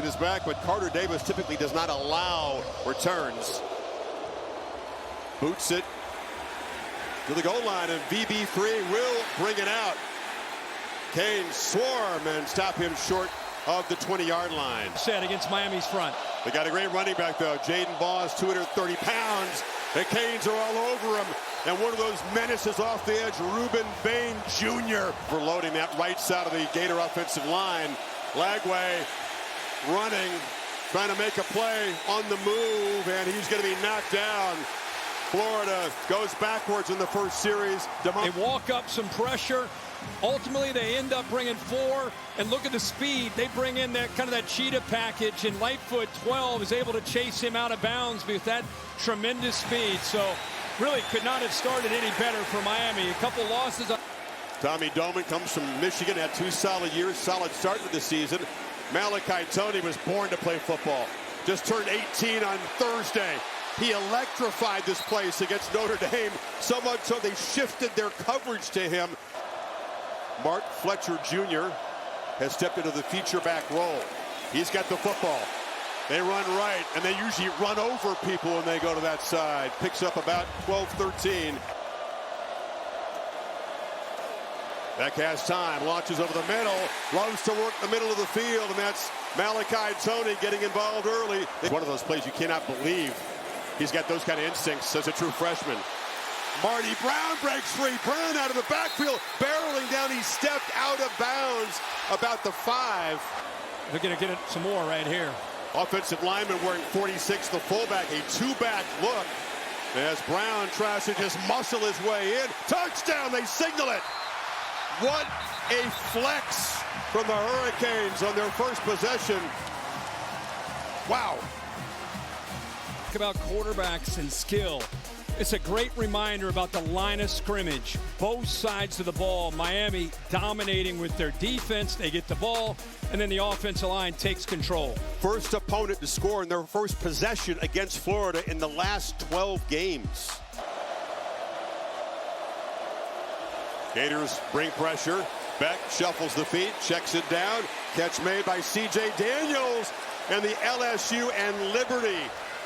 his back, but Carter Davis typically does not allow returns. Boots it to the goal line, and VB3 will bring it out. Canes swarm and stop him short of the 20-yard line. Set against Miami's front. They got a great running back, though. Jaden Voss, 230 pounds. The Canes are all over him. And one of those menaces off the edge, Reuben Bain Jr. for loading that right side of the Gator offensive line. Lagway running, trying to make a play on the move, and he's going to be knocked down. Florida goes backwards in the first series. They walk up some pressure. Ultimately, they end up bringing 4, and look at the speed. They bring in that kind of that cheetah package, and Lightfoot 12 is able to chase him out of bounds with that tremendous speed. So really could not have started any better for Miami. A couple losses. Tommy Doman comes from Michigan, had 2 solid years, solid start to the season. Malachi Toney was born to play football. Just turned 18 on Thursday. He electrified this place against Notre Dame, so much so they shifted their coverage to him. Mark Fletcher Jr. has stepped into the feature back role. He's got the football. They run right, and they usually run over people when they go to that side. Picks up about 12-13. Beck has time, launches over the middle, loves to work the middle of the field, and that's Malachi Toney getting involved early. One of those plays you cannot believe. He's got those kind of instincts as a true freshman. Marty Brown breaks free. Brown out of the backfield, barreling down. He stepped out of bounds about the 5. They're going to get it some more right here. Offensive lineman wearing 46, the fullback, a 2-back look as Brown tries to just muscle his way in. Touchdown, they signal it. What a flex from the Hurricanes on their first possession. Wow. Talk about quarterbacks and skill. It's a great reminder about the line of scrimmage. Both sides of the ball, Miami dominating with their defense. They get the ball, and then the offensive line takes control. First opponent to score in their first possession against Florida in the last 12 games. Gators bring pressure. Beck shuffles the feet, checks it down. Catch made by C.J. Daniels, and the LSU and Liberty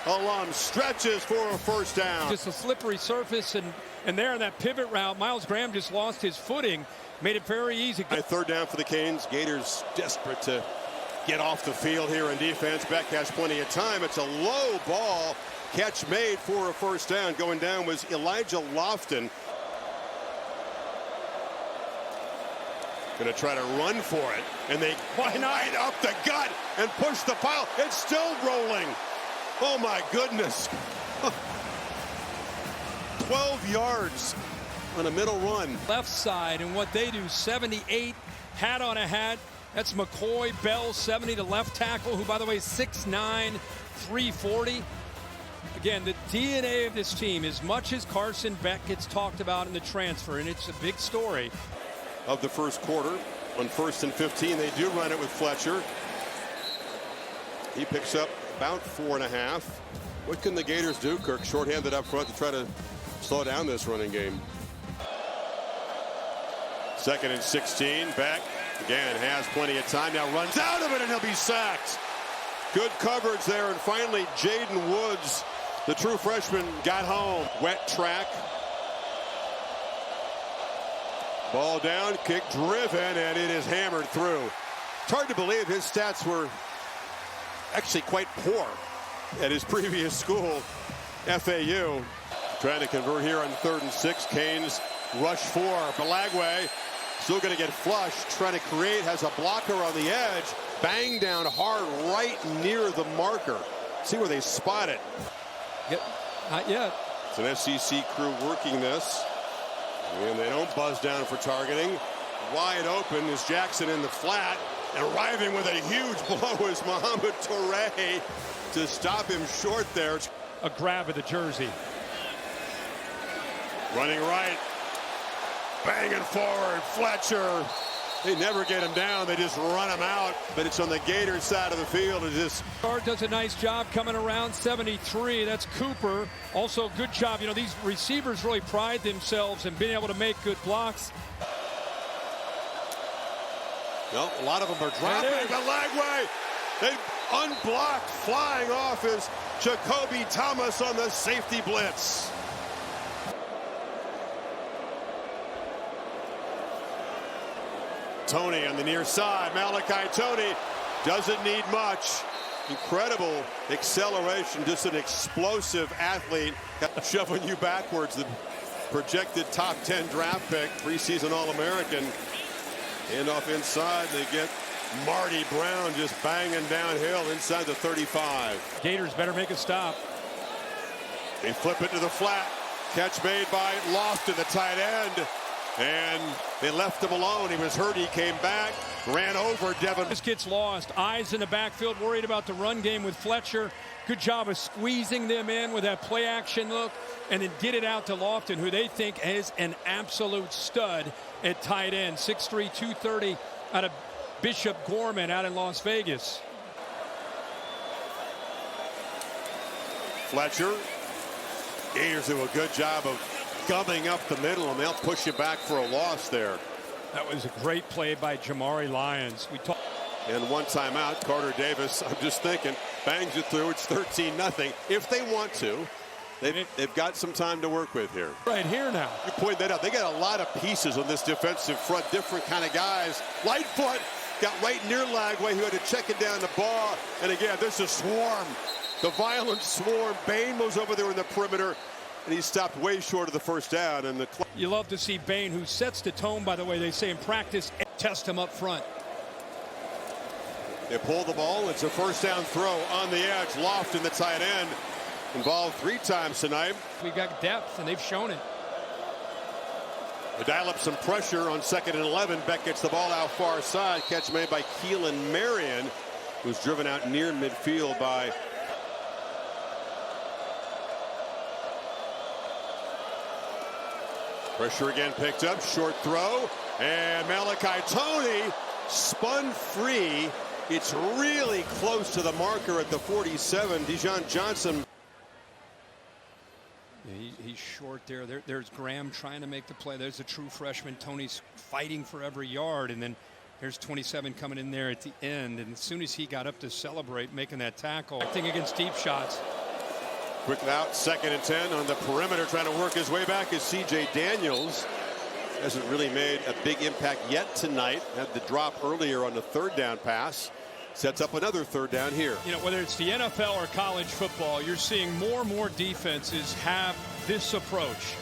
alum stretches for a first down. Just a slippery surface, and there in that pivot route, Miles Graham just lost his footing, made it very easy. Third down for the Canes. Gators desperate to get off the field here in defense. Beck has plenty of time. It's a low ball. Catch made for a first down. Going down was Elijah Lofton. Going to try to run for it, and they light up the gut and push the pile. It's still rolling. Oh my goodness. 12 yards on a middle run. Left side, and what they do, 78, hat on a hat. That's McCoy Bell, 70, the left tackle, who, by the way, is 6'9", 340. Again, the DNA of this team, as much as Carson Beck gets talked about in the transfer, and it's a big story. Of the first quarter, on 1st and 15, they do run it with Fletcher. He picks up about 4.5. What can the Gators do, Kirk? Shorthanded up front to try to slow down this running game. 2nd and 16. Beck again has plenty of time. Now runs out of it, and he'll be sacked. Good coverage there, and finally Jaden Woods, the true freshman, got home. Wet track. Ball down, kick driven, and it is hammered through. It's hard to believe his stats were actually quite poor at his previous school, FAU. Trying to convert here on 3rd and 6. Canes rush 4. Balagway still going to get flushed. Trying to create, has a blocker on the edge. Bang down hard right near the marker. See where they spot it. Yep, not yet. It's an SEC crew working this. And they don't buzz down for targeting. Wide open is Jackson in the flat. And arriving with a huge blow is Mohamed Touré to stop him short there. A grab of the jersey. Running right. Banging forward. Fletcher. They never get him down. They just run him out. But it's on the Gators side of the field. It just does a nice job coming around. 73. That's Cooper. Also good job. You know, these receivers really pride themselves in being able to make good blocks. No, a lot of them are dropping. But Lagway, unblocked. Flying off is Jacoby Thomas on the safety blitz. Tony on the near side. Malachi Tony doesn't need much. Incredible acceleration, just an explosive athlete. Shoving you backwards. The projected top 10 draft pick, preseason All-American. Hand off inside. They get Marty Brown just banging downhill inside the 35. Gators better make a stop. They flip it to the flat. Catch made by Lofton, the tight end. And they left him alone. He was hurt. He came back, ran over Devin. This gets lost. Eyes in the backfield, worried about the run game with Fletcher. Good job of squeezing them in with that play action look, and then get it out to Lofton, who they think is an absolute stud at tight end. 6'3", 230 out of Bishop Gorman out in Las Vegas. Fletcher. Gators do a good job of gumming up the middle, and they'll push you back for a loss there. That was a great play by Jamari Lyons. And one timeout. Carter Davis, I'm just thinking, bangs it through. It's 13-0. If they want to, they've got some time to work with here. Right here now. You point that out. They got a lot of pieces on this defensive front, different kind of guys. Lightfoot got right near Lagway, who had to check it down the bar. And again, this is swarm. The violent swarm. Bain was over there in the perimeter, and he stopped way short of the first down. And you love to see Bain, who sets the tone, by the way, they say in practice, test him up front. They pull the ball. It's a first down throw on the edge. Lofton, the tight end, involved 3 times tonight. We've got depth, and they've shown it. They dial up some pressure on 2nd and 11. Beck gets the ball out far side. Catch made by Keelan Marion, who's driven out near midfield by pressure again picked up. Short throw. And Malachi Tony spun free. It's really close to the marker at the 47. Dijon Johnson. He's short there. There's Graham trying to make the play. There's a true freshman. Tony's fighting for every yard. And then there's 27 coming in there at the end. And as soon as he got up to celebrate making that tackle, acting against deep shots. Quick out, 2nd and 10 on the perimeter, trying to work his way back is C.J. Daniels. Hasn't really made a big impact yet tonight. Had the drop earlier on the 3rd down pass. Sets up another 3rd down here. You know, whether it's the NFL or college football, you're seeing more and more defenses have this approach.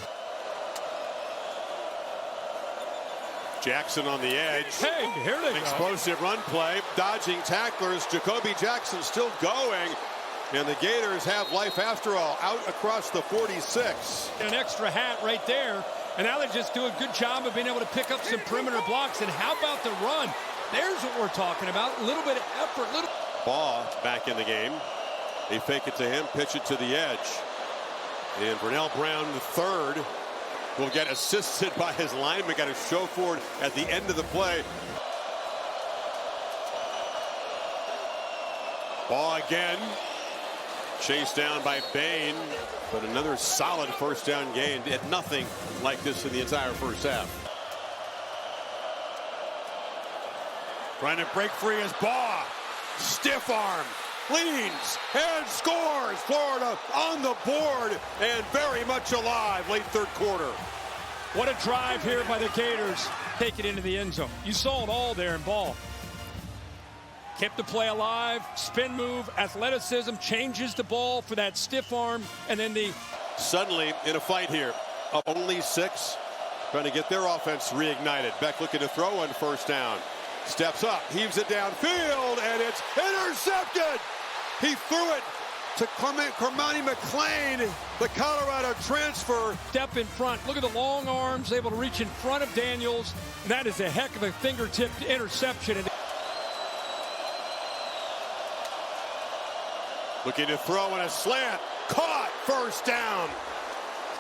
Jackson on the edge. Hey, here they go. Explosive run play, dodging tacklers. Jacoby Jackson still going. And the Gators have life after all, out across the 46. An extra hat right there. And now they just do a good job of being able to pick up some perimeter blocks. And how about the run? There's what we're talking about. A little bit of effort. Baugh back in the game. They fake it to him, pitch it to the edge. And Vernell Brown, the 3rd, will get assisted by his lineman. Got a show forward at the end of the play. Baugh again. Chased down by Bain, but another solid first down gain. Did nothing like this in the entire first half. Trying to break free is Baugh. Stiff arm, leans, and scores. Florida on the board and very much alive late 3rd quarter. What a drive here by the Gators. Take it into the end zone. You saw it all there in Ball. Kept the play alive, spin move, athleticism, changes the ball for that stiff arm, and then the... Suddenly in a fight here, up only 6, trying to get their offense reignited. Beck looking to throw on 1st down. Steps up, heaves it downfield, and it's intercepted! He threw it to Cormani McClain, the Colorado transfer. Step in front. Look at the long arms, able to reach in front of Daniels. That is a heck of a fingertip interception. Looking to throw on a slant. Caught. 1st down.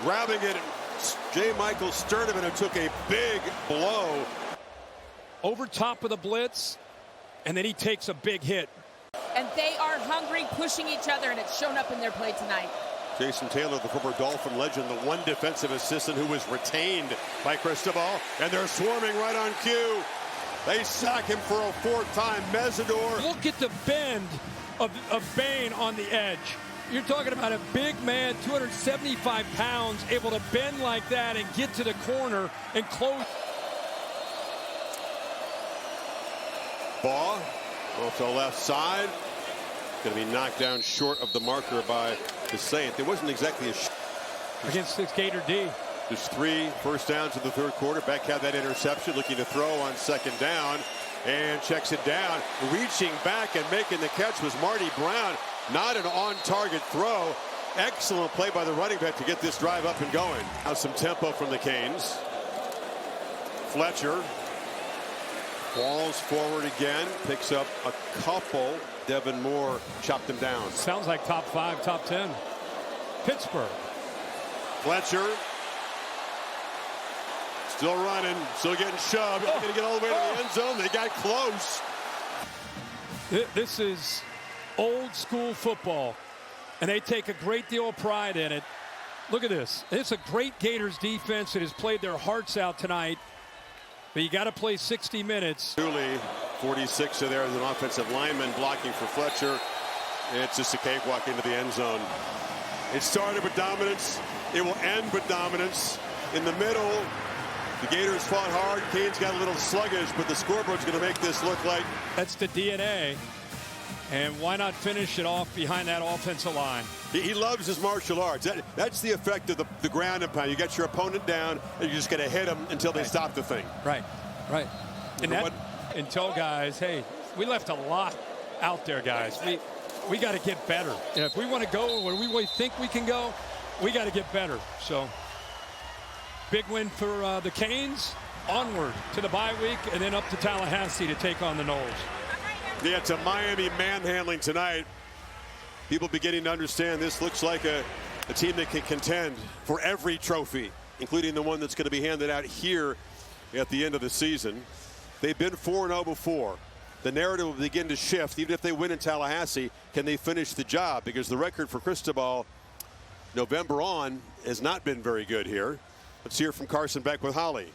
Grabbing it. J. Michael Sturdivant, who took a big blow. Over top of the blitz. And then he takes a big hit. And they are hungry, pushing each other, and it's shown up in their play tonight. Jason Taylor, the former Dolphin legend, the one defensive assistant who was retained by Cristobal. And they're swarming right on cue. They sack him for a fourth time. Mesidor. Look at the bend of Bain on the edge. You're talking about a big man, 275 pounds, able to bend like that and get to the corner and close. Baugh off to the left side. Going to be knocked down short of the marker by the Saint. It wasn't exactly a against this Gator D. Just 3 first downs in the third quarter. Beck had that interception, looking to throw on second down, and checks it down. Reaching back and making the catch was Marty Brown. Not an on-target throw. Excellent play by the running back to get this drive up and going. Now some tempo from the Canes. Fletcher falls forward again, picks up a couple. Devin Moore chopped him down. Sounds like top 5, top 10. Pittsburgh. Fletcher still running, still getting shoved. Going to get all the way to the end zone. They got close. This is old school football, and they take a great deal of pride in it. Look at this. It's a great Gators defense that has played their hearts out tonight, but you got to play 60 minutes. Truly, 46 there as an offensive lineman blocking for Fletcher. It's just a cakewalk into the end zone. It started with dominance. It will end with dominance. In the middle, the Gators fought hard. Canes got a little sluggish, but the scoreboard's going to make this look like. That's the DNA. And why not finish it off behind that offensive line? He loves his martial arts. That's the effect of the ground and pound. You get your opponent down, and you're just going to hit them until they stop the thing. Right. And tell guys, hey, we left a lot out there, guys. We got to get better. And if we want to go where we really think we can go, we got to get better. So, big win for the Canes. Onward to the bye week, and then up to Tallahassee to take on the Noles. Yeah, it's a Miami manhandling tonight. People beginning to understand this looks like a team that can contend for every trophy, including the one that's going to be handed out here at the end of the season. They've been 4-0 before. The narrative will begin to shift. Even if they win in Tallahassee, can they finish the job? Because the record for Cristobal November on has not been very good here. Let's hear from Carson Beck with Holly.